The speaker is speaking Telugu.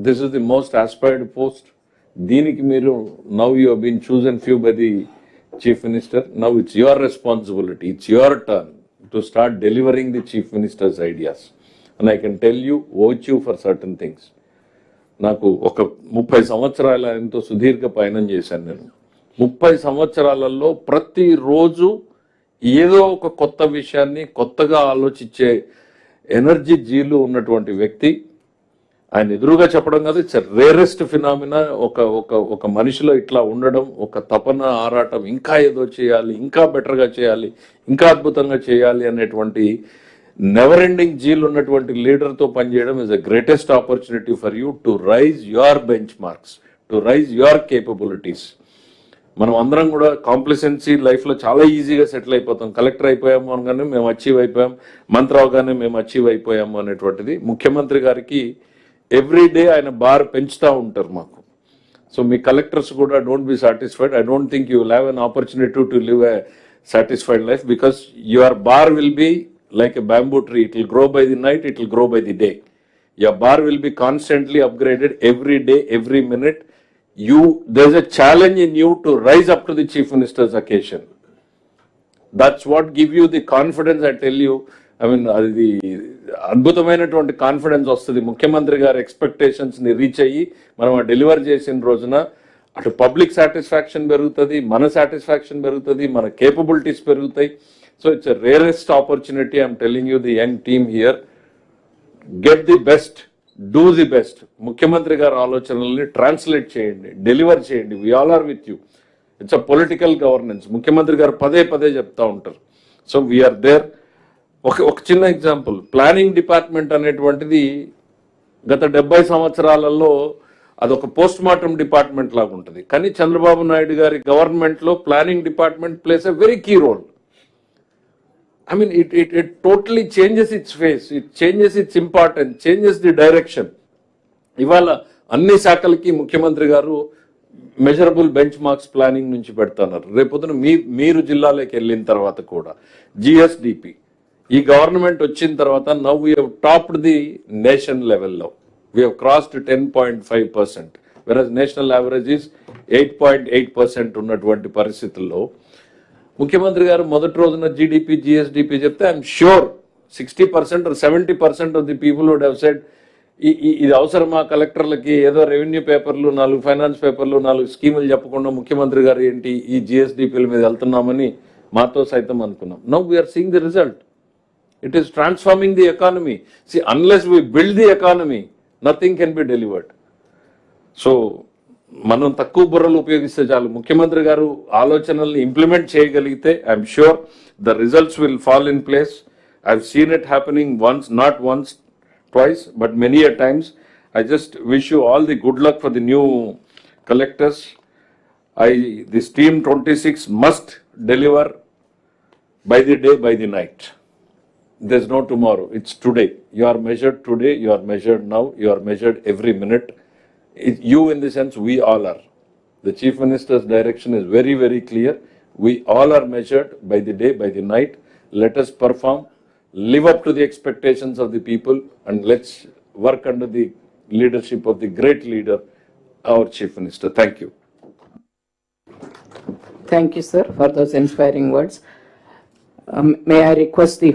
This is the most aspired post. Deeniki Miru, now you have been chosen few by the Chief Minister. Now it's your responsibility, it's your turn to start delivering the Chief Minister's ideas. And I can tell you, watch you for certain things. నాకు ఒక 30 సంవత్సరాల ఎంతో సుదీర్ఘ పయనం చేశాను నేను. 30 సంవత్సరాలలో ప్రతిరోజు ఏదో ఒక కొత్త విషయాన్ని కొత్తగా ఆలోచించే ఎనర్జీ జీలు ఉన్నటువంటి వ్యక్తి. ఆయన ఎదురుగా చెప్పడం కాదు, ఇట్స్ రేరెస్ట్ ఫినామినా. ఒక మనిషిలో ఇట్లా ఉండడం, ఒక తపన ఆరాటం, ఇంకా ఏదో చేయాలి, ఇంకా బెటర్గా చేయాలి, ఇంకా అద్భుతంగా చేయాలి అనేటువంటి నెవర్ ఎండింగ్ జీల్ ఉన్నటువంటి లీడర్తో పనిచేయడం is the greatest opportunity for you to rise your bench marks, to rise your capabilities. మనం అందరం కూడా కాంప్లిసెన్సీ లైఫ్లో చాలా ఈజీగా సెటిల్ అయిపోతాం. కలెక్టర్ అయిపోయాము అనగానే మేము అచీవ్ అయిపోయాం, మంత్రి అవగానే మేము అచీవ్ అయిపోయాము అనేటువంటిది. ముఖ్యమంత్రి గారికి ఎవ్రీ డే ఆయన బార్ పెంచుతూ ఉంటారు మాకు. సో మీ కలెక్టర్స్ కూడా don't be satisfied. I don't think you will have an opportunity to live a satisfied life because your bar will be like a bamboo tree. It will grow by the night, it will grow by the day. Your bar will be constantly upgraded every day, every minute. There's a challenge in you to rise up to the Chief Minister's occasion. That's what give you the confidence, I tell you. I mean, the అద్భుతమైనటువంటి కాన్ఫిడెన్స్ వస్తుంది. ముఖ్యమంత్రి గారి ఎక్స్పెక్టేషన్స్ ని రీచ్ అయ్యి మనం డెలివర్ చేసిన రోజున అటు పబ్లిక్ సాటిస్ఫాక్షన్ పెరుగుతుంది, మన సాటిస్ఫాక్షన్ పెరుగుతుంది, మన కేపబిలిటీస్ పెరుగుతాయి. So it's a rarest opportunity. I'm telling you, the young team here, get the best, do the best. Mukhyamantri garu aalochanalni translate cheyandi, deliver cheyandi. We all are with you. It's a political governance. Mukhyamantri garu pade chepta untaru. So we are there. ఒక చిన్న ఎగ్జాంపుల్, ప్లానింగ్ డిపార్ట్మెంట్ అనేటువంటిది గత 70 సంవత్సరాలలో అదొక పోస్ట్ మార్టం డిపార్ట్మెంట్ లాగా ఉంటుంది. కానీ చంద్రబాబు నాయుడు గారి గవర్నమెంట్లో planning department plays a very key role. I mean, it totally changes its face, it changes its importance, changes the direction. ఇవాళ అన్ని శాఖలకి ముఖ్యమంత్రి గారు మెజరబుల్ బెంచ్ మార్క్స్ ప్లానింగ్ నుంచి పెడతారు. రేపొద్దున మీరు జిల్లాలోకి వెళ్ళిన తర్వాత కూడా జిఎస్డిపి ఈ గవర్నమెంట్ వచ్చిన తర్వాత now we have topped the nation లెవెల్లో. We have crossed 10.5%, versus national average is 8.8% ఉన్నటువంటి పరిస్థితుల్లో ముఖ్యమంత్రి గారు మొదటి రోజున జీడిపి జిఎస్డిపి చెప్తే I'm sure 60% or 70% of the people would have said ఇది అవసరమా కలెక్టర్లకి, ఏదో రెవెన్యూ పేపర్లు 4 ఫైనాన్స్ పేపర్లు 4 స్కీములు చెప్పకుండా ముఖ్యమంత్రి గారు ఏంటి ఈ జిఎస్డిపిల మీద వెళ్తున్నామని మాతో సైతం అనుకున్నాం. Now we're seeing the result. It is transforming the economy. See unless we build the economy nothing can be delivered. So మనం తక్కువ బుర్రలు ఉపయోగిస్తే చాలు. ముఖ్యమంత్రి గారు ఆలోచనల్ని ఇంప్లిమెంట్ చేయగలిగితే I'm sure the results will fall in place. I've seen it happening once, not once, twice, but many a times. I just wish you all the good luck for the new collectors. This team 26 must deliver by the day, by the night. There's no tomorrow, it's today. You are measured today, you are measured now, you are measured every minute. You in the sense we all are. The Chief Minister's direction is very, very clear. We all are measured by the day, by the night. Let us perform, live up to the expectations of the people, and let's work under the leadership of the great leader, our Chief Minister. Thank you. Thank you, sir, for those inspiring words. May I request the